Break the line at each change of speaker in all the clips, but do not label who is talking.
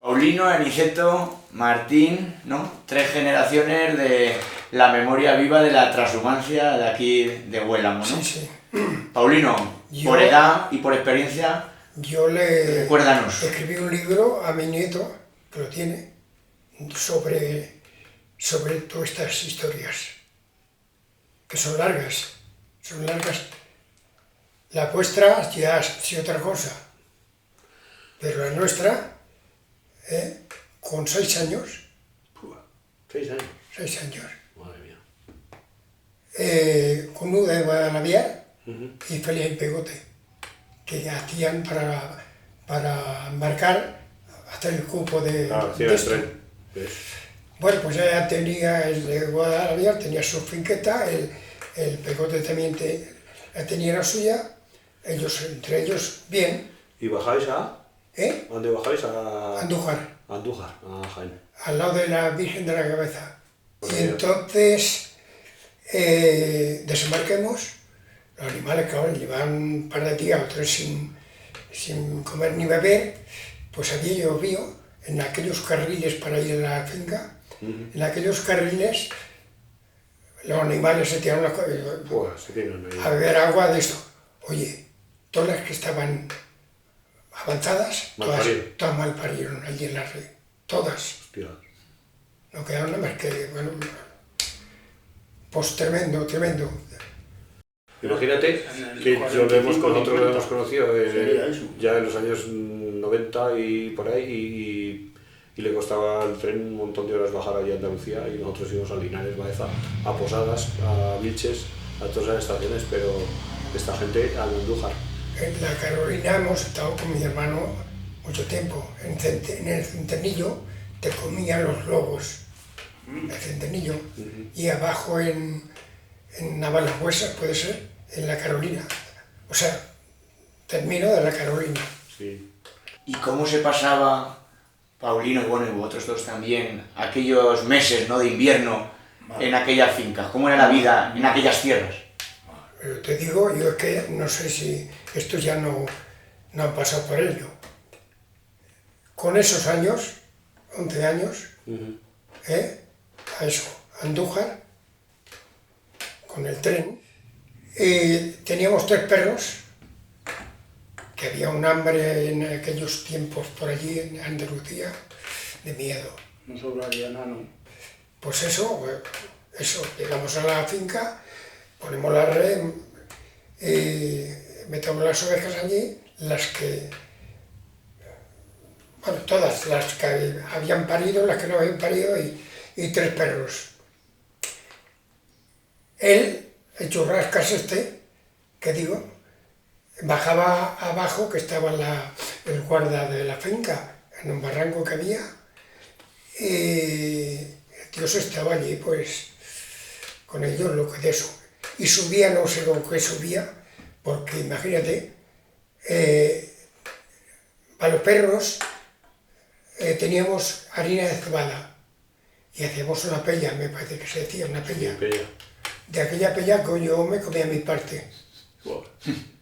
Paulino, Aniceto, Martín, ¿no? 3 generaciones de la memoria viva de la transhumancia de aquí de Huélamo, ¿no?
Sí, sí.
Paulino, por edad y por experiencia,
yo le
recuérdanos.
escribí un libro a mi nieto, que lo tiene, sobre todas estas historias, que son largas. La vuestra ya es otra cosa, pero la nuestra, con 6 años.
6 años.
6 años.
Madre mía.
Con Nuda de Guadalaviar y Félix el Pegote, que hacían para embarcar hasta el cupo de esto.
Tren.
Bueno, pues ella tenía, el de Guadalaviar tenía su finqueta, el Pegote también tenía la suya, entre ellos bien.
¿Y bajáis a?
¿Eh?
¿Dónde bajáis? A
Andújar.
Andújar, a Jaén.
Al lado de la Virgen de la Cabeza.
Pues
Y entonces desembarquemos, los animales que ahora llevan un par de días o 3 sin comer ni beber, pues había llovido en aquellos carriles para ir a la finca, en aquellos carriles los animales se tiraron a beber agua de esto. Oye, todas las que estaban avanzadas, todas mal parieron allí en la red, todas.
Hostia.
No quedaron nada más que, bueno, pues tremendo.
Imagínate que nosotros lo hemos conocido ya en los años 90 y por ahí, y le costaba el tren un montón de horas bajar allí a Andalucía, y nosotros íbamos a Linares, Baeza, a Posadas, a Vilches, a todas las estaciones, pero esta gente a Andújar.
En la Carolina hemos estado con mi hermano mucho tiempo. En el Centenillo te comían los lobos, el Centenillo, y abajo en Navalagüesa, puede ser, en la Carolina. O sea, termino de la Carolina.
Sí.
¿Y cómo se pasaba, Paulino, bueno, y vosotros dos también, aquellos meses, ¿no?, de invierno en aquellas fincas? ¿Cómo era la vida en aquellas tierras?
Pero te digo, yo es que no sé si estos ya no han pasado por ello. Con esos años, 11 años, a eso, Andújar, con el tren, teníamos 3 perros, que había un hambre en aquellos tiempos por allí en Andalucía, de miedo.
No sobraría nada, ¿no?
Pues eso, llegamos a la finca, ponemos la red, metemos las ovejas allí, las que, bueno, todas las que habían parido, las que no habían parido, y 3 perros. Él, el churrascas que digo, bajaba abajo, que estaba el guarda de la finca, en un barranco que había, y el Dios estaba allí, pues, con ellos, lo que de eso. Y subía, no sé lo que subía, porque imagínate, para los perros teníamos harina de cebada y hacíamos una pella, me parece que se decía, una pella.
Sí, pella.
De aquella pella que yo me comía mi parte.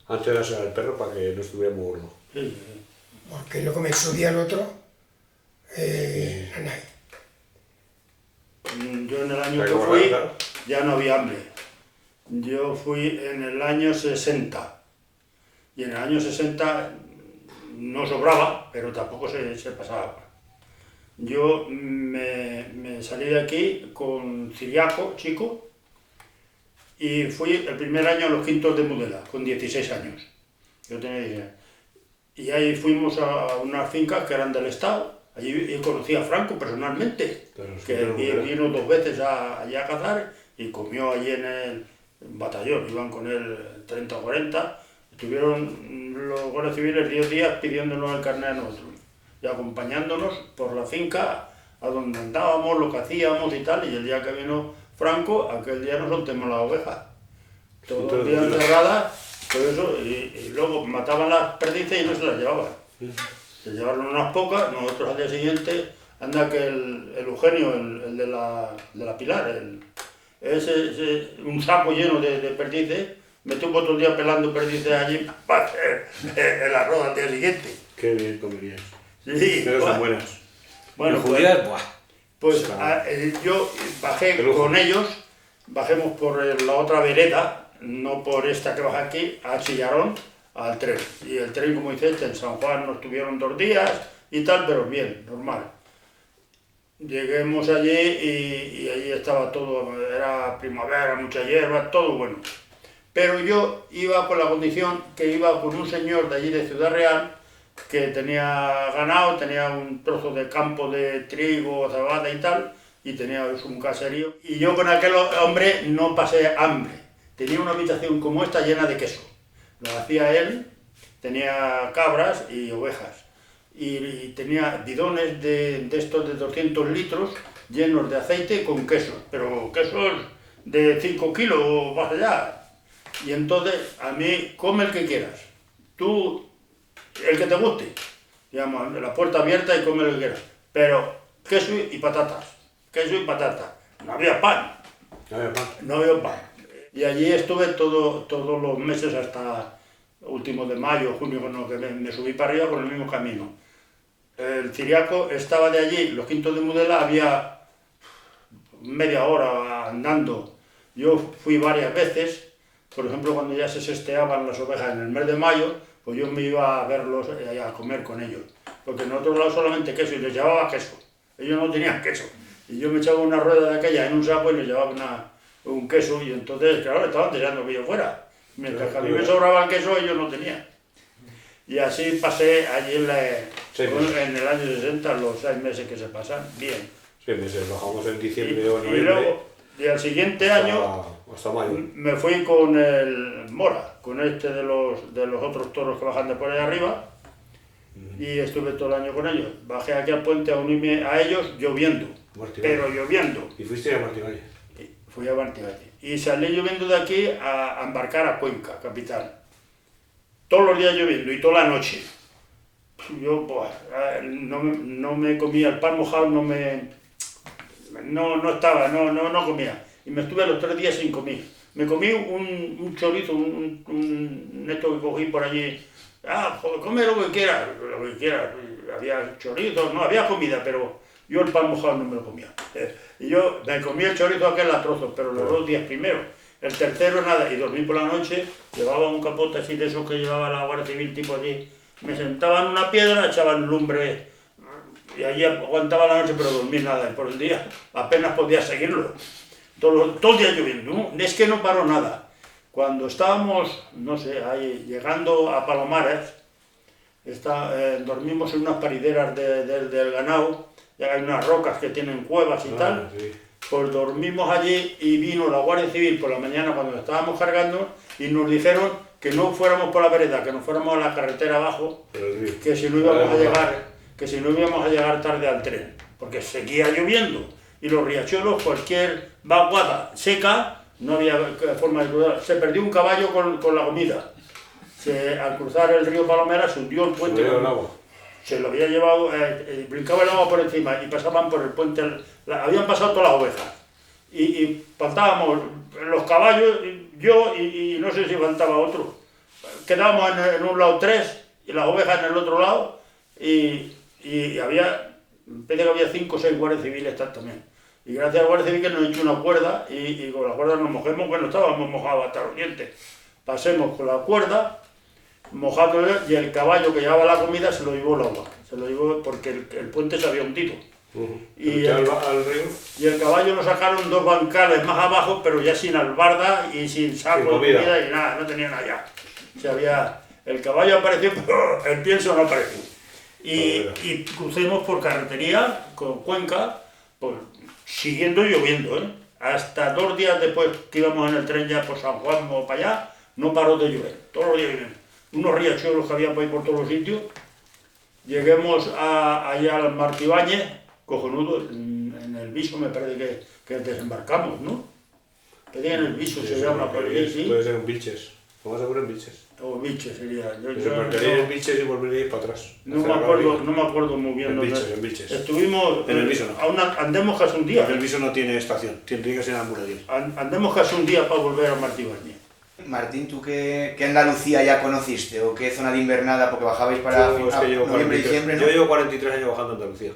Antes de darse al perro para que no estuviera muy gordo.
Porque luego me subía el otro, Anay.
Yo en el año que fui ya no había hambre. Yo fui en el año 60. Y en el año 60 no sobraba, pero tampoco se pasaba. Yo me salí de aquí con Ciriaco, chico, y fui el primer año a los Quintos de Mudela, con 16 años. Yo tenía 16. Y ahí fuimos a unas fincas que eran del Estado. Allí conocí a Franco personalmente, que vino 2 veces allá a cazar y comió allí en el batallón. Iban con él 30 o 40. Estuvieron los guardias civiles 10 días pidiéndonos el carnet a nosotros y acompañándonos por la finca a donde andábamos, lo que hacíamos y tal. Y el día que vino Franco, aquel día nos soltemos las ovejas. Todo el día encerradas, todo eso, y luego mataban las perdices y no se las llevaban. Se llevaron unas pocas, nosotros al día siguiente, anda que el Eugenio, el de la Pilar, un saco lleno de perdices, me tuvo todo el día pelando perdices allí para hacer el arroz al día siguiente.
Qué bien comerías.
Sí,
pero son buenas.
Bueno,
en judías, buah.
Pues yo bajé con ellos, bajemos por la otra vereda, no por esta que baja aquí, a Chillarón, al tren. Y el tren, como dices, en San Juan nos tuvieron 2 días y tal, pero bien, normal. Lleguemos allí y allí estaba todo, era primavera, mucha hierba, todo bueno. Pero yo iba con la condición que iba con un señor de allí de Ciudad Real, que tenía ganado, tenía un trozo de campo de trigo, cebada y tal, y tenía un caserío. Y yo con aquel hombre no pasé hambre. Tenía una habitación como esta llena de queso. Lo hacía él, tenía cabras y ovejas. Y tenía bidones de estos de 200 litros llenos de aceite con queso. Pero quesos de 5 kilos o más allá. Y entonces, a mí, come el que quieras. Tú, el que te guste. Digamos, la puerta abierta y come lo que quieras. Pero queso y patatas. Queso y patatas. No había pan. No había pan. Y allí estuve todos los meses hasta últimos de mayo, junio, cuando me subí para arriba con el mismo camino. El Ciriaco estaba de allí, los Quintos de Mudela, había media hora andando. Yo fui varias veces, por ejemplo, cuando ya se sesteaban las ovejas en el mes de mayo, pues yo me iba a verlos, a comer con ellos. Porque en otro lado solamente queso, y les llevaba queso. Ellos no tenían queso. Y yo me echaba una rueda de aquella en un saco y les llevaba un queso, y entonces, claro, estaban deseando que yo fuera. Mientras que a mí me sobraba el queso, ellos no tenían. Y así pasé allí en el año 60, los 6 meses que se pasan, bien.
6 meses, bajamos en diciembre o noviembre.
Y luego, y al siguiente año,
hasta mayo.
me fui con el Mora, con este de los otros toros que bajan de por ahí arriba, y estuve todo el año con ellos. Bajé aquí al puente a unirme a ellos lloviendo, pero lloviendo.
¿Y fuiste a Martivalle?
Fui a Martivalle. Y salí lloviendo de aquí a embarcar a Cuenca, capital. Todos los días lloviendo y toda la noche. Yo pues, no me comía el pan mojado, no comía. Y me estuve los 3 días sin comer. Me comí un chorizo, un esto que cogí por allí. Joder, come lo que quieras. Había chorizo, no había comida, pero yo el pan mojado no me lo comía. Y yo me comí el chorizo aquel a trozos, pero los 2 días primero. El tercero nada, y dormí por la noche, llevaba un capote así de esos que llevaba la Guardia Civil, tipo allí. Me sentaba en una piedra, echaban lumbre, y allí aguantaba la noche, pero dormí nada. Y por el día apenas podía seguirlo. Todo el día lloviendo, ¿no? Es que no paró nada. Cuando estábamos, no sé, ahí, llegando a Palomares, dormimos en unas parideras del ganado, y hay unas rocas que tienen cuevas y tal. Sí. Pues dormimos allí y vino la Guardia Civil por la mañana cuando estábamos cargando y nos dijeron que no fuéramos por la vereda, que nos fuéramos a la carretera abajo, que si no íbamos a llegar tarde al tren, porque seguía lloviendo y los riachuelos, cualquier vaguada seca, no había forma de cruzar. Se perdió un caballo con la comida. Al cruzar el río Palomera se hundió el puente. Se lo había llevado, brincaba el agua por encima y pasaban por el puente, habían pasado todas las ovejas. Y faltábamos los caballos, yo y no sé si faltaba otro. Quedábamos en un lado 3 y las ovejas en el otro lado y había, pensé que había 5 o 6 guardias civiles también. Y gracias a la Guardia Civil que nos echó una cuerda y con la cuerda nos mojemos, bueno, estábamos mojados hasta los dientes. Pasemos con la cuerda, mojado, y el caballo que llevaba la comida se lo llevó el agua. Se lo llevó porque el puente se había hundido. Y el caballo lo sacaron 2 bancales más abajo, pero ya sin albarda y sin saco de comida y nada, no tenía nada ya. El caballo apareció, pero el pienso no apareció. Y crucemos por carretería con Cuenca, pues, siguiendo lloviendo, hasta 2 días después que íbamos en el tren ya por San Juan o para allá, no paró de llover, todos los días lloviendo. Unos riachuelos que había por ahí por todos los sitios. Lleguemos allá al Martibáñez, cojonudo, en el Viso me parece que desembarcamos, ¿no? Que en el Viso se llama por ahí, sí.
Puede ser en Vilches, vamos a ver en Vilches.
O Vilches sería.
Desembarcaría en Vilches y volvería para atrás.
No me acuerdo muy bien.
En Vilches.
Estuvimos,
en el Viso no.
Andemos casi un día.
Porque el Viso no tiene estación, tiene que ser en Ambuladio.
Andemos casi un día para volver a Martibáñez.
Martín, ¿tú qué Andalucía ya conociste? ¿O qué zona de invernada? Porque bajabais para noviembre, diciembre, ¿no?
Yo llevo 43 años bajando a Andalucía.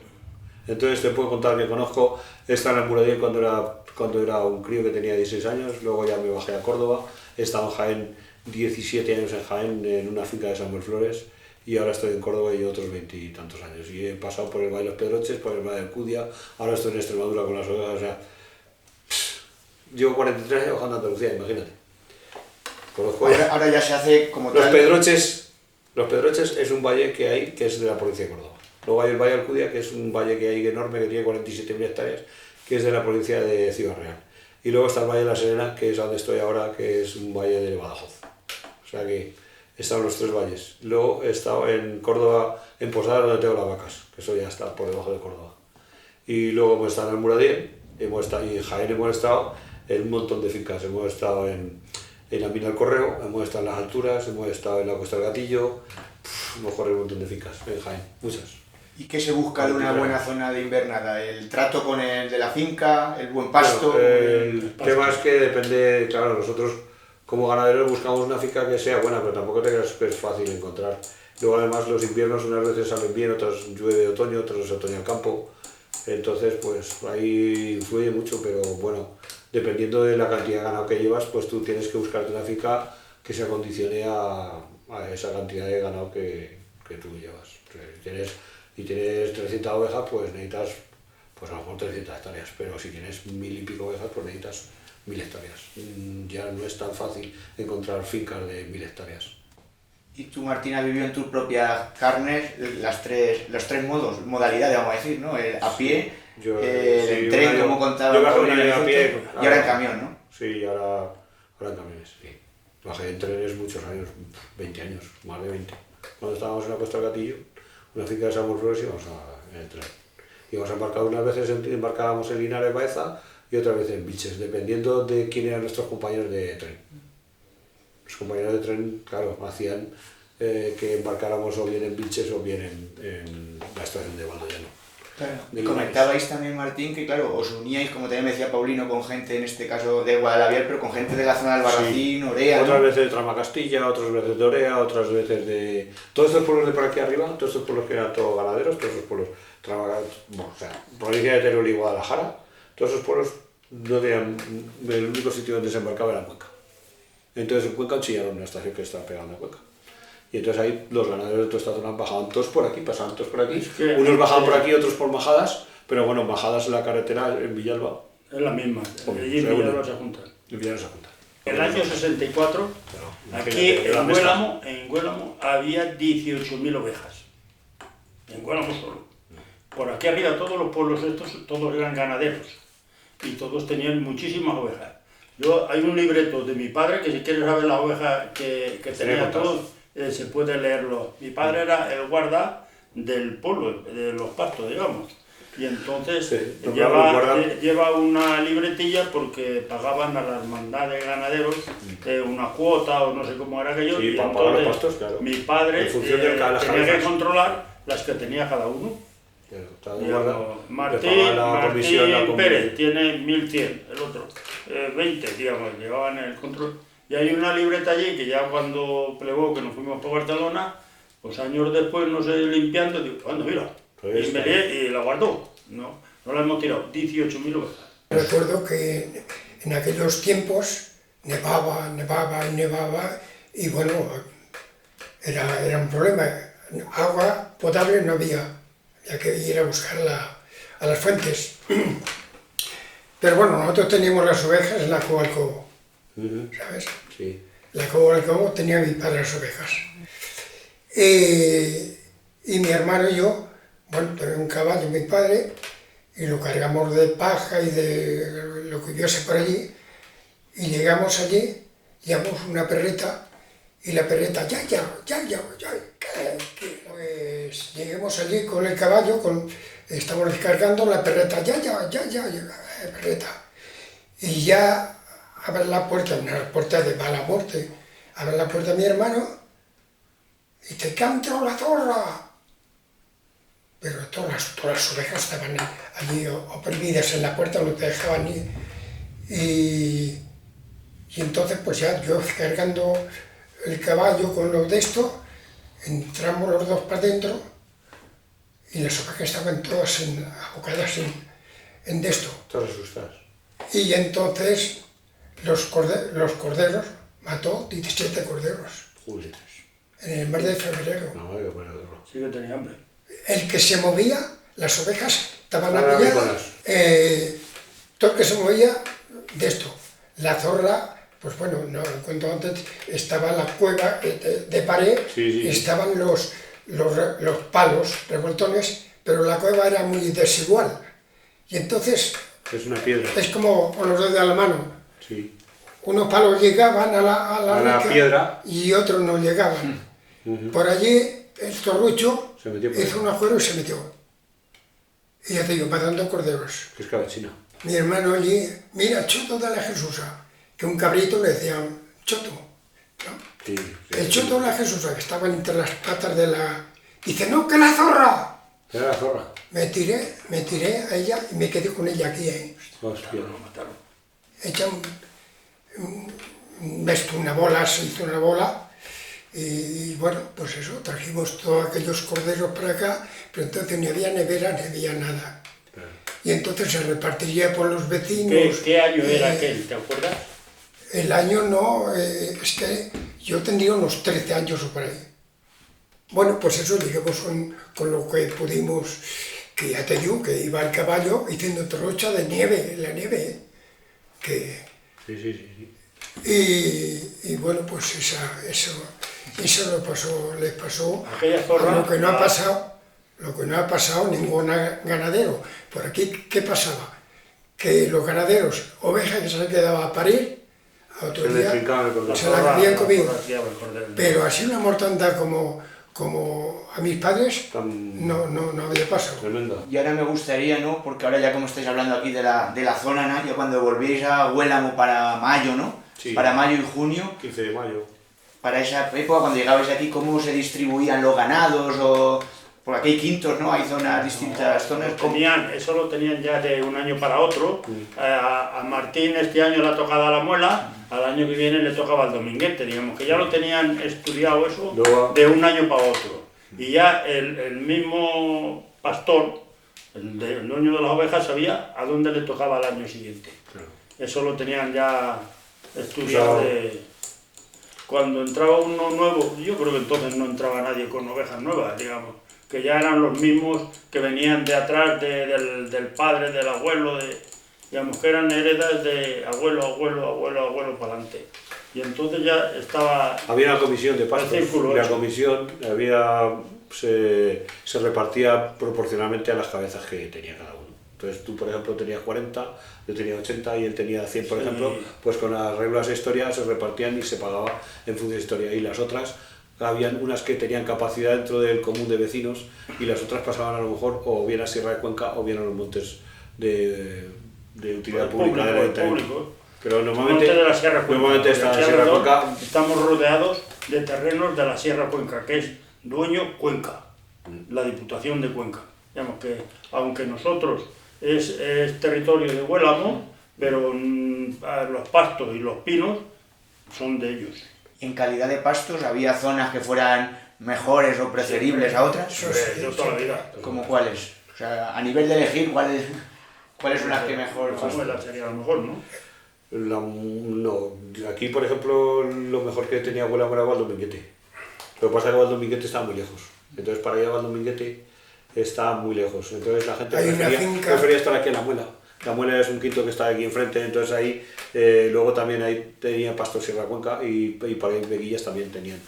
Entonces te puedo contar que conozco, he estado en Almuradí cuando era un crío que tenía 16 años, luego ya me bajé a Córdoba, he estado en Jaén 17 años en Jaén, en una finca de Samuel Flores, y ahora estoy en Córdoba y otros 20 y tantos años. Y he pasado por el Valle de los Pedroches, por el Valle de Alcudia, ahora estoy en Extremadura con las ovejas, o sea, llevo 43 años bajando a Andalucía, imagínate. Conozco
ahora ya se hace como
los
tal.
Pedroches es un valle que hay que es de la provincia de Córdoba. Luego hay el Valle de Alcudia, que es un valle que hay enorme, que tiene 47.000 hectáreas, que es de la provincia de Ciudad Real. Y luego está el Valle de la Serena, que es donde estoy ahora, que es un valle de Badajoz. O sea que están los tres valles. Luego he estado en Córdoba, en Posada, donde tengo las vacas, que eso ya está por debajo de Córdoba. Y luego hemos estado en Almuradí, y en Jaén hemos estado en un montón de fincas. Hemos estado en la Mina del Correo, hemos estado en las alturas, hemos estado en la Costa del Gatillo, hemos corrido un montón de fincas en Jaén, muchas.
¿Y qué se busca de una buena zona de invernada? ¿El trato con el de la finca? ¿El buen pasto?
Bueno, el tema es que depende, claro, nosotros como ganaderos buscamos una finca que sea buena, pero tampoco te creas que es fácil encontrar. Luego además los inviernos unas veces salen bien, otras llueve de otoño, otras es otoño al campo. Entonces pues ahí influye mucho, pero bueno, dependiendo de la cantidad de ganado que llevas, pues tú tienes que buscarte una finca que se acondicione a esa cantidad de ganado que tú llevas. Si tienes 300 ovejas, pues necesitas pues a lo mejor 300 hectáreas, pero si tienes 1000 y pico ovejas, pues necesitas 1000 hectáreas. Ya no es tan fácil encontrar fincas de 1000 hectáreas.
¿Y tú, Martín, has vivido en tu propia carne los tres modalidades, vamos a decir, ¿no? El a pie, el tren, como contaba,
yo bajé un año a pie,
y ahora en camión, ¿no?
Sí, ahora en camiones, sí. Bajé en trenes muchos años, 20 años, más de 20. Cuando estábamos en la Costa del Gatillo, una finca de Samuel Flores, íbamos en el tren. Íbamos a embarcar, unas veces embarcábamos en Linares, Baeza, y otras veces en Vilches, dependiendo de quién eran nuestros compañeros de tren. Los compañeros de tren, claro, hacían que embarcáramos o bien en Vilches o bien en la estación de Valdollano.
Claro. Y comentabais también, Martín, que claro, os uníais, como también me decía Paulino, con gente, en este caso de Guadalaviar, pero con gente de la zona del Barracín, Orea,
otras
¿no?
veces de Tramacastilla, otras veces de Orea, otras veces de... Todos estos pueblos de por aquí arriba, todos estos pueblos que eran todos ganaderos, todos esos pueblos, o sea, provincia de Teruel y Guadalajara, todos esos pueblos no tenían... El único sitio donde se embarcaba era en Cuenca. Entonces en Cuenca chillaron una estación que estaba pegando a Cuenca. Y entonces ahí los ganaderos de toda esta zona bajaban todos por aquí, pasaban todos por aquí. Unos bajaban por aquí, otros por Majadas, pero bueno, Majadas en la carretera en Villalba.
Es la misma, allí en Villalba se juntan.
En Villalba se juntan.
En el año 64, aquí en Huélamo había 18.000 ovejas. En Huélamo solo. Por aquí arriba todos los pueblos estos, todos eran ganaderos. Y todos tenían muchísimas ovejas. Hay un libreto de mi padre, que si quieres saber la oveja que tenía todos, se puede leerlo. Mi padre era el guarda del pueblo, de los pastos, digamos. Y entonces
sí,
lleva una libretilla porque pagaban a la hermandad de ganaderos una cuota o no sé cómo era aquello.
Sí,
y
para
entonces
pagar los pastos, claro.
Mi padre tenía que controlar las que tenía cada uno. Martín Pérez tiene 1100, el otro 20, digamos, llevaban el control. Y hay una libreta allí que ya cuando plegó, que nos fuimos por Barcelona, pues años después, no sé, limpiando, digo, anda, mira, y la guardó, no la hemos tirado, 18.000 ovejas.
Recuerdo que en aquellos tiempos nevaba, y bueno, era un problema. Agua potable no había que ir a buscarla a las fuentes. Pero bueno, nosotros teníamos las ovejas en la Cobalcobo, ¿sabes?
Sí.
La Cobalcobo tenía mi padre las ovejas. Y mi hermano y yo, bueno, tenía un caballo mi padre, y lo cargamos de paja y de lo que hubiese por allí, y llegamos allí, llevamos una perreta, y la perreta, pues lleguemos allí con el caballo, estamos descargando la perreta, perreta. Y ya abre la puerta, una puerta de mala muerte, abre la puerta a mi hermano y te canta la zorra. Pero todas las ovejas estaban allí oprimidas en la puerta, no te dejaban ir. Y entonces pues ya yo cargando el caballo con lo de esto, entramos los dos para adentro y las ovejas estaban todas abocadas en esto.
Todas asustadas.
Y entonces los corderos, mató 17 corderos
Joder.
en el mes de febrero.
No, hay que ponerlo.
Sí que tenía hambre.
El que se movía, las ovejas estaban
Estaban
apiñadas, todo el que se movía de esto. La zorra, pues bueno, no lo cuento antes, estaba la cueva de pared,
Sí.
estaban los palos revoltones, pero la cueva era muy desigual. Y entonces
Es una piedra.
es como con los dedos de la mano.
Sí.
Unos palos llegaban a la roca
piedra.
y otros no llegaban. Por allí el zorrucho
Se metió por
hizo
ahí.
un agujero y se metió. Y ya te digo, matando corderos.
Que es cabachina.
Mi hermano allí, mira, Choto de la Jesusa, que un cabrito le decían Choto, ¿no?
Sí.
El Choto de la Jesusa, que estaba entre las patas de la... Dice, no, que la zorra.
Era la zorra.
Me tiré a ella y me quedé con ella aquí,
Hostia.
Lo mataron.
hecha una bola, se hizo una bola, y bueno, pues eso, trajimos todos aquellos corderos para acá, pero entonces ni había nevera ni había nada.
Claro.
Y entonces se repartiría por los vecinos.
¿Qué año era aquel? ¿Te acuerdas?
El año no, es que yo tendría unos 13 años o por ahí. Bueno, pues eso, llegamos con lo que pudimos, que ya te digo, que iba el caballo haciendo trocha de nieve, en la nieve, que...
Sí.
Y bueno, pues eso les pasó
Aquella zorra,
lo que no ha pasado ningún ganadero. Por aquí, ¿qué pasaba? Que los ganaderos, ovejas que se les quedaba a parir, a otro
Se le
día
trincaban el cordero.
se las habían comido.
La zorra hacía el cordero.
Pero así una mortandad como a mis padres,
Tan
no había pasado.
tremenda.
Y ahora me gustaría, ¿no? Porque ahora ya como estáis hablando aquí de la zona, ¿no? Ya cuando volvéis a Huélamo para mayo, ¿no?
Sí.
Para mayo y junio,
15 de mayo.
para esa época, cuando llegabais aquí, ¿cómo se distribuían los ganados? O... Porque aquí hay quintos, ¿no? Hay zonas, distintas zonas. ¿Cómo?
Eso lo tenían ya de un año para otro. A Martín este año le ha tocado la muela, al año que viene le tocaba el dominguete, digamos, que ya lo tenían estudiado eso
Luego-
de un año para otro. Y ya el mismo pastor, el dueño de las ovejas, sabía a dónde le tocaba al año siguiente.
Claro.
Eso lo tenían ya estudiado
O sea,
de... Cuando entraba uno nuevo, yo creo que entonces no entraba nadie con ovejas nuevas, digamos, que ya eran los mismos que venían de atrás del padre, del abuelo, digamos que eran heredas de abuelo para adelante. Y entonces ya estaba...
Había una comisión de pastos
El círculo
y la
hecho.
comisión se repartía proporcionalmente a las cabezas que tenía cada uno. Entonces tú, por ejemplo, tenías 40, yo tenía 80 y él tenía 100, por
Sí.
ejemplo, pues con las reglas de historia se repartían y se pagaba en función de historia. Y las otras, habían unas que tenían capacidad dentro del común de vecinos y las otras pasaban a lo mejor o bien a Sierra de Cuenca o bien a los montes de utilidad
el
pública del ayuntamiento.
público.
Pero
El
normalmente,
monte de la Sierra Cuenca.
normalmente
Porque
está
aquí
en Sierra
alrededor
Cuenca.
Estamos rodeados de terrenos de la Sierra Cuenca, que es dueño Cuenca, la Diputación de Cuenca. Digamos que, aunque nosotros es territorio de Huélamo, pero los pastos y los pinos son de ellos.
En calidad de pastos, ¿había zonas que fueran mejores o preferibles a otras?
Eso sí,
Yo toda la vida.
¿Cómo cuáles? O sea, a nivel de elegir, ¿cuáles son las que mejor?
Samuela sería lo mejor, ¿no?
No, aquí por ejemplo lo mejor que tenía Huélamo era Valdominguete. Lo que pasa es que Valdominguete estaba muy lejos. Entonces para ir a Valdominguete está muy lejos. Entonces la gente
Hay una finca-
prefería estar aquí en La Muela. La Muela es un quinto que está aquí enfrente, entonces ahí luego también ahí tenía Pastos Sierra Cuenca y para ahí Veguillas también tenían.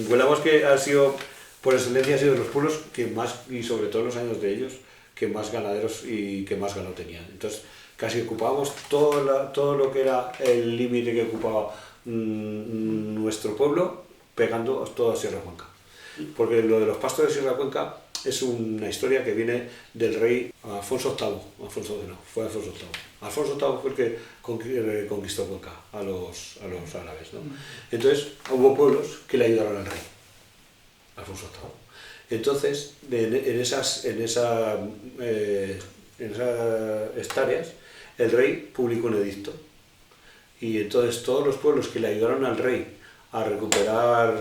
Huélamo es que ha sido, por excelencia, ha sido de los pueblos que más, y sobre todo en los años de ellos, que más ganaderos y que más ganado tenían. Entonces casi ocupábamos todo lo que era el límite que ocupaba nuestro pueblo, pegando todo a Sierra Cuenca. Porque lo de los pastos de Sierra Cuenca es una historia que viene del rey Alfonso VIII. Fue Alfonso VIII. Alfonso VIII fue el que conquistó Cuenca a los árabes, ¿no? Entonces hubo pueblos que le ayudaron al rey, Alfonso VIII. Entonces, en esas hectáreas, el rey publicó un edicto. Y entonces todos los pueblos que le ayudaron al rey a recuperar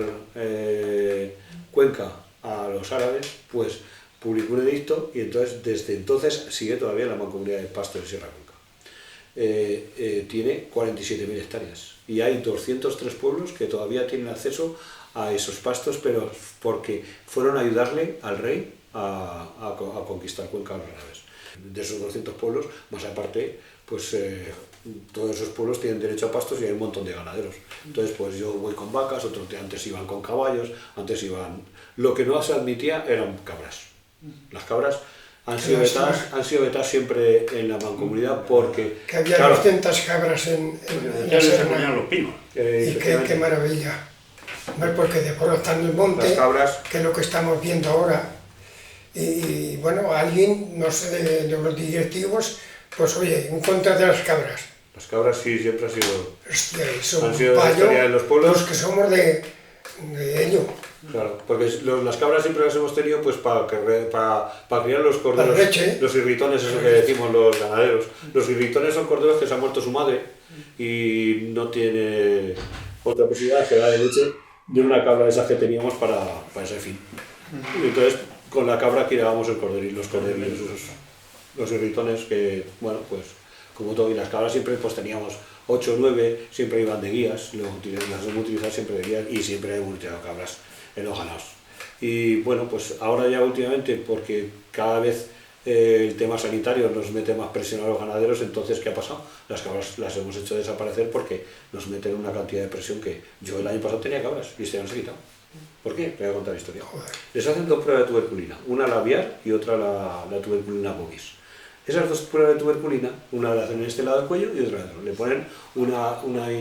Cuenca a los árabes, pues publicó un edicto y entonces desde entonces sigue todavía la Mancomunidad de Pastos de Sierra Blanca. Tiene 47.000 hectáreas y hay 203 pueblos que todavía tienen acceso a esos pastos, pero porque fueron a ayudarle al rey a conquistar Cuenca a los árabes. De esos 200 pueblos, más aparte, pues todos esos pueblos tienen derecho a pastos y hay un montón de ganaderos. Entonces, pues yo voy con vacas, otros antes iban con caballos, antes iban... Lo que no se admitía eran cabras. Las cabras han sido vetadas siempre en la mancomunidad porque...
Que había 200 cabras en
Ya
la
se
serna.
ponían los pinos.
Y qué maravilla. Hombre, porque deportan el monte,
Las cabras...
que es lo que estamos viendo ahora. Y bueno, alguien, no sé, de los directivos, pues oye, en contra de las cabras.
Las cabras sí, siempre han sido...
Hostia, eso
Han sido
un
la
payo,
historia de los pueblos.
los que somos de ello.
Claro, porque las cabras siempre las hemos tenido pues para criar los corderos,
Para leche.
los irritones, eso que decimos los ganaderos. Los irritones son corderos que se ha muerto su madre y no tiene otra posibilidad que dar de leche de una cabra de esas que teníamos para ese fin. Y entonces con la cabra criábamos los corderillos, los irritones que, bueno, pues como todo, y las cabras siempre pues teníamos 8 o 9, siempre iban de guías, las hemos utilizado siempre de guías y siempre hemos utilizado cabras en los ganados. Y bueno, pues ahora ya últimamente, porque cada vez el tema sanitario nos mete más presión a los ganaderos, entonces ¿qué ha pasado? Las cabras las hemos hecho desaparecer porque nos meten una cantidad de presión que yo el año pasado tenía cabras y este año se ha quitado. ¿Por qué? Te voy a contar la historia.
Joder.
Les hacen 2 pruebas de tuberculina, una labial y otra la tuberculina bovis. Esas 2 pruebas de tuberculina, una la hacen en este lado del cuello y otra en otro. Le ponen una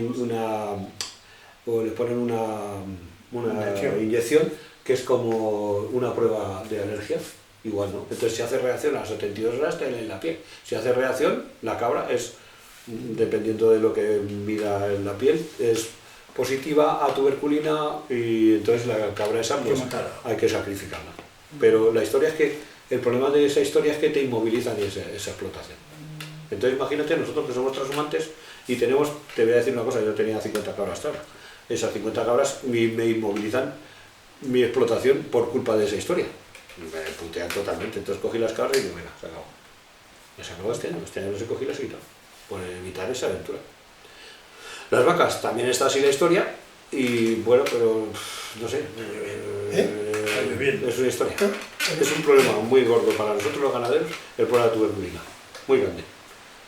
inyección que es como una prueba de alergia. Igual, ¿no? Entonces, si hace reacción a las 72 horas, está en la piel. Si hace reacción, la cabra es, dependiendo de lo que mida en la piel, es positiva a tuberculina y entonces la cabra esa pues, hay que sacrificarla. Pero la historia es que, el problema de esa historia es que te inmovilizan esa explotación. Entonces, imagínate, nosotros que somos transhumantes y tenemos, te voy a decir una cosa, yo tenía 50 cabras ahora. Esas 50 cabras me inmovilizan mi explotación por culpa de esa historia. Me putean totalmente, entonces cogí las cabras y digo, venga, se acabó. Ya se acabó este año no se cogí las quitado, por evitar esa aventura. Las vacas, también está así la historia, y bueno, pero no sé, es una historia. Es un problema muy gordo para nosotros los ganaderos, el problema de la tuberculina, muy grande.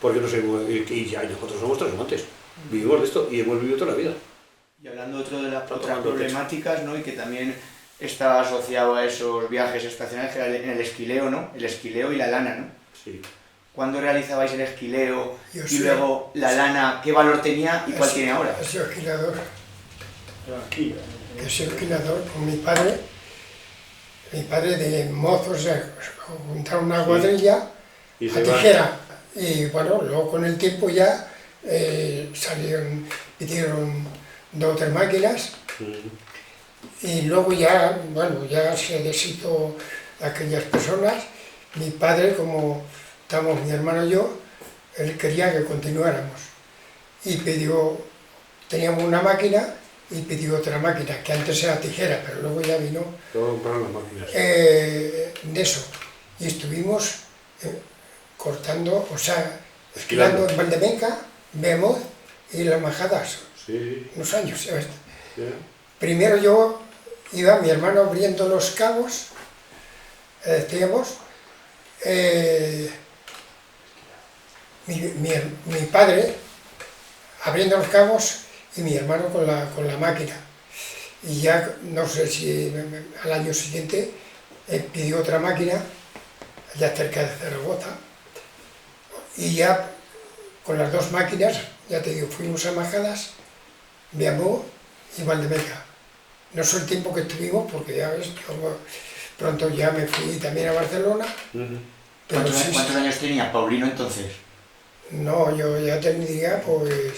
Porque no sé, y ya nosotros somos transhumantes, vivimos de esto y hemos vivido toda la vida.
Y hablando de las otras problemáticas, ¿no? Y que también está asociado a esos viajes estacionales, que era en el esquileo, ¿no? El esquileo y la lana, ¿no?
Sí.
¿Cuándo realizabais el esquileo y
Yo
luego la lana, qué valor tenía y cuál tiene ahora?
He sido esquilador.
Aquí.
He sido esquilador con mi padre de mozos, juntar una cuadrilla
Y
a
se va.
tijera. Y bueno, luego con el tiempo ya pidieron 2 o 3 máquinas. Y luego ya, bueno, ya se deshizo aquellas personas. Mi padre, como estamos mi hermano y yo, él quería que continuáramos. Y teníamos una máquina y pidió otra máquina, que antes era tijera, pero luego ya vino
Todo para las máquinas.
de eso. Y estuvimos cortando, o sea, esquilando en Valdebenca, Behemoth y Las Majadas,
Sí,
unos años. ¿Sabes?
sí.
Primero yo iba, mi hermano abriendo los cabos, decíamos, mi padre abriendo los cabos y mi hermano con la máquina. Y ya, no sé si al año siguiente pidió otra máquina, allá cerca de Zaragoza, y ya con las 2 máquinas, ya te digo, fuimos a Majadas, Behemoth y Valdebenca. No sé el tiempo que estuvimos, porque ya ves, yo pronto ya me fui también a Barcelona. Pero
¿Cuántos años tenía Paulino entonces?
No, yo ya tendría, pues,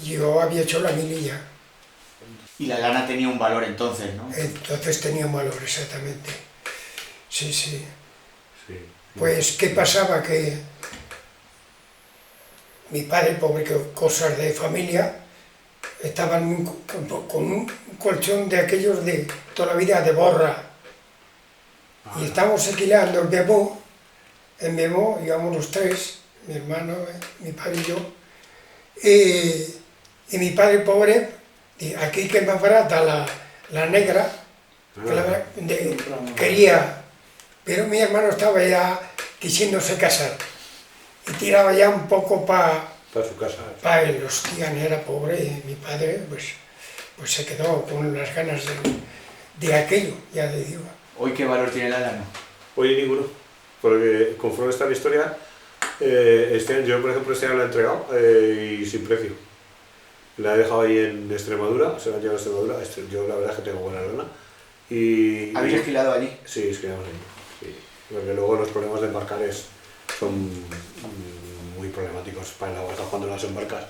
yo había hecho la mililla.
Y la lana tenía un valor entonces, ¿no?
Entonces tenía un valor, exactamente. Sí, sí.
Sí.
Pues, ¿qué pasaba? Que mi padre, pobre, que cosas de familia, estaba con un colchón de aquellos de toda la vida de borra. Y estábamos alquilando en Bemó íbamos los tres, mi hermano, mi padre y yo, y mi padre pobre, y aquí que es más barata la negra, quería, pero mi hermano estaba ya quisiéndose casar, y tiraba ya un poco para
Para su casa.
él, hostia, era pobre, y mi padre pues se quedó con las ganas de aquello, ya te digo.
¿Hoy qué valor tiene la lana?
Oye, ninguno. Porque conforme está la historia, yo por ejemplo este año la he entregado y sin precio. La he dejado ahí en Extremadura, se la han llevado a Extremadura. Yo la verdad es que tengo buena lana.
¿Habéis esquilado allí?
Sí, esquilamos allí. Sí. Porque luego los problemas de embarcar son muy problemáticos para la oveja cuando las embarcas.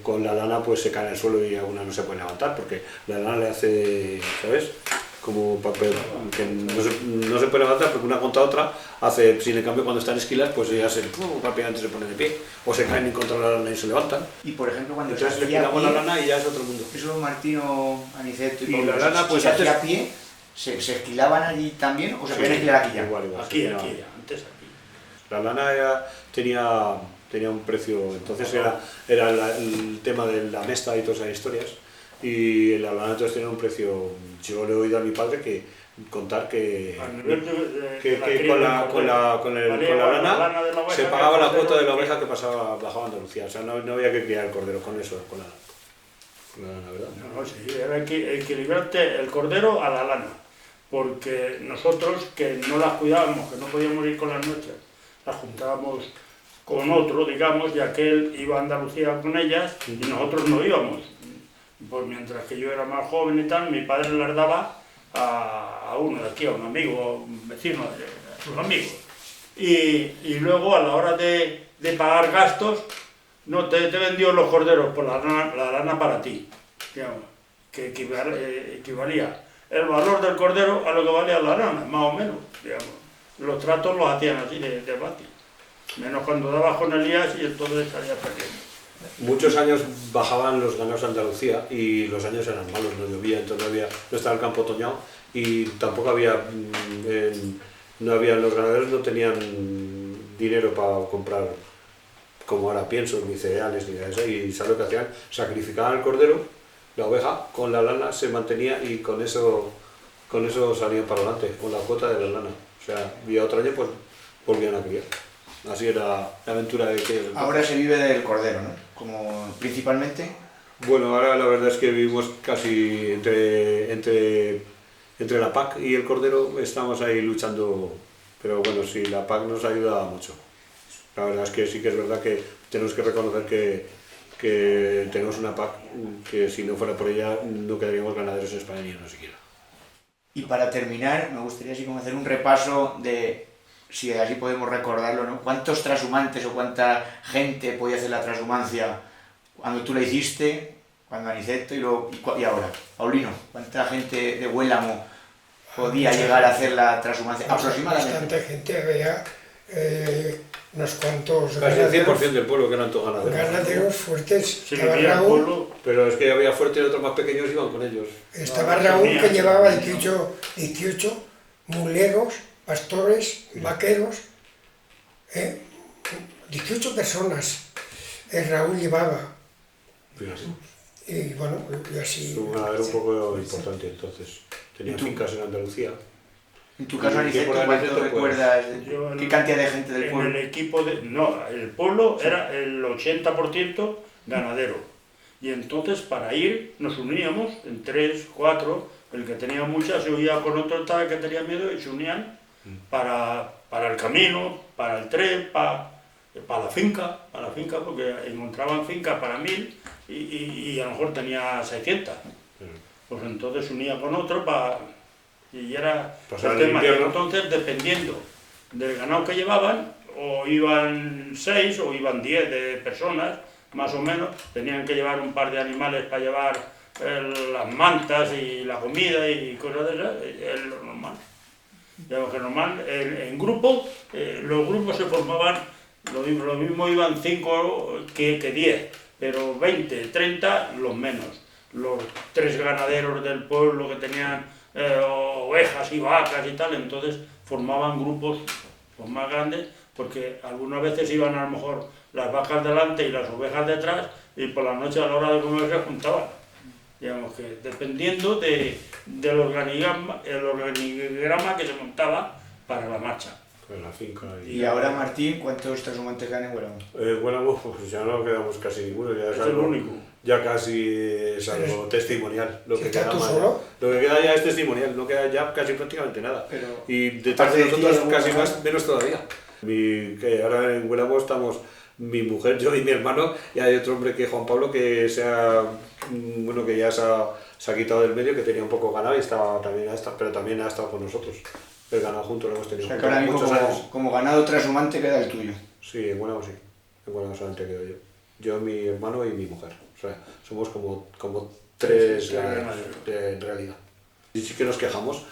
Con la lana pues se cae en el suelo y alguna no se puede levantar porque la lana le hace, ¿sabes? Como papel que no se puede levantar porque una contra otra hace, sin en cambio cuando están esquilas pues ellas rápidamente se ponen de pie o se caen en contra de la lana y se levantan.
Y por ejemplo cuando
Entonces le
se hacía a
quitamos la
pie,
lana y ya es otro mundo.
eso Martino, Aniceto
Y
Pablo,
la lana, pues
se hacía
antes-
a pie, ¿se esquilaban allí también o se podían esquilar aquí ya?
Igual,
Aquí,
sí,
antes aquí.
La lana tenía un precio, entonces era el tema de la mesta y todas esas historias, y la lana entonces tenía un precio. Yo le he oído a mi padre contar que con la lana
de la oveja
se
que
pagaba
el
la
cordero
cuota de la
que-
oveja que bajaba a Andalucía, o sea, no había que criar el cordero con eso, con la lana, ¿verdad?
No, sí, era equilibrarte el cordero a la lana, porque nosotros que no las cuidábamos, que no podíamos ir con las nuestras, las juntábamos con otro, digamos, y aquel iba a Andalucía con ellas y nosotros no íbamos. Pues mientras que yo era más joven y tal, mi padre las daba a uno de aquí, a un amigo, a un vecino, a sus amigos. Y luego a la hora de pagar gastos, no te vendió los corderos por la lana para ti, digamos, que equivalía el valor del cordero a lo que valía la lana, más o menos, digamos. Los tratos los hacían así de fácil, menos cuando daba con Elías y entonces salía perdiendo.
Muchos años bajaban los ganados a Andalucía y los años eran malos, no llovía, entonces no estaba el campo otoñado y tampoco había, los ganaderos no tenían dinero para comprar, como ahora pienso, ni cereales ni nada de eso, y ¿sabes lo que hacían? Sacrificaban el cordero, la oveja, con la lana se mantenía y con eso salían para adelante, con la cuota de la lana. O sea, y otro año pues volvían a criar. Así era la aventura de que...
Ahora se vive del cordero, ¿no? Como principalmente.
Bueno, ahora la verdad es que vivimos casi entre la PAC y el cordero, estamos ahí luchando, pero bueno, sí, la PAC nos ayuda mucho. La verdad es que sí que es verdad que tenemos que reconocer que tenemos una PAC que si no fuera por ella no quedaríamos ganaderos en España ni uno siquiera.
Y para terminar, me gustaría así como hacer un repaso de, si así podemos recordarlo, ¿no? ¿Cuántos transhumantes o cuánta gente podía hacer la transhumancia cuando tú la hiciste, cuando Aniceto y ahora? Paulino, ¿cuánta gente de Huélamo podía llegar a hacer la transhumancia? Aproximadamente.
Bastante gente, había unos cuantos
Casi el 100% del pueblo que eran todos ganaderos.
ganaderos fuertes.
Si
Estaba
vivía el
Raúl,
pueblo,
Pero es que había fuertes y otros más pequeños iban con ellos.
estaba
No,
Raúl
tenía-
que llevaba 18 muleros, pastores, vaqueros, 18 personas Raúl llevaba.
Fíjate.
Y bueno, y así.
Es un ganadero un poco importante entonces. Tenía
¿Y tú?
fincas en Andalucía.
En tu caso,
¿Y
Aniceto,
por
¿cuánto
Aniceto, pues?
recuerdas?
yo en-
¿Qué cantidad de gente del
en
pueblo?
el equipo no, el pueblo era el 80% ganadero. Y entonces para ir nos uníamos en 3, 4, el que tenía muchas se unía con otro tal que tenía miedo y se unían para el camino, para el tren, para la finca, porque encontraban fincas para 1000 y a lo mejor tenía 600. Pues entonces se unía con otro y era
Pasar
el
el
tema. Y
invierno.
entonces, dependiendo del ganado que llevaban, o iban 6 o iban 10 de personas, más o menos, tenían que llevar un par de animales para llevar las mantas y la comida y cosas de esas, es lo normal. Digamos que normal, en grupo, los grupos se formaban, lo mismo iban 5 que 10, pero 20, 30 los menos. Los 3 ganaderos del pueblo que tenían ovejas y vacas y tal, entonces formaban grupos pues, más grandes, porque algunas veces iban a lo mejor las vacas delante y las ovejas detrás, y por la noche a la hora de comer se juntaban. Digamos que dependiendo del organigrama que se montaba para la marcha.
Con la finca.
Y ahora, Martín, ¿cuántos trashumantes quedan en Huelamo?
Bueno, pues ya no quedamos casi ninguno, ya
Es el único.
Ya casi es algo testimonial. Lo que,
¿Estás
queda
tú
más,
solo?
lo que queda ya es testimonial, no queda ya casi prácticamente nada.
Pero,
y detrás
aparte
de
de ti,
nosotros
¿algún
casi
otro?
más, menos todavía. Que ahora en Huelamo estamos mi mujer, yo y mi hermano, y hay otro hombre que Juan Pablo que bueno, que ya se ha quitado del medio, que tenía un poco ganado y estaba también pero también ha estado con nosotros. El ganado juntos lo hemos
O
tenido
sea, que ahora mismo
muchos años.
como ganado trashumante queda el tuyo.
Sí, en Huelamo sí. En Huelamo solamente quedo yo. Yo, mi hermano y mi mujer. O sea, somos como tres ganaderos en realidad. Y sí que nos quejamos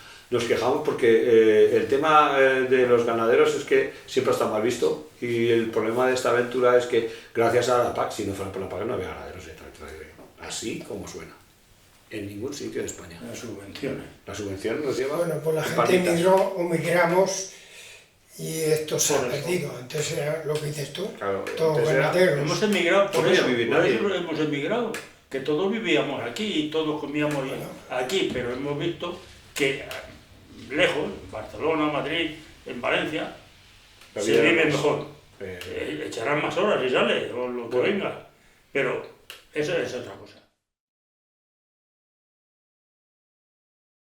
porque el tema de los ganaderos es que siempre está mal visto, y el problema de esta aventura es que gracias a la PAC, si no fuera por la PAC no había ganaderos, así como suena. En ningún sitio de España.
Las subvenciones.
La subvención nos lleva...
Bueno, pues la
en
gente
palitas.
emigró o migramos y esto se ha
Por eso.
perdido. Entonces era lo que dices tú,
Claro,
todos
antes era-
ganaderos.
Hemos emigrado por
No podía
eso,
vivir
por
nadie.
eso hemos emigrado, que todos vivíamos aquí y todos comíamos aquí, pero hemos visto que lejos, en Barcelona, Madrid, en Valencia,
La
se
vida
vive
era más-
mejor.
eh,
Echarán más horas y sale, o lo que
Bueno.
venga, pero eso es otra cosa.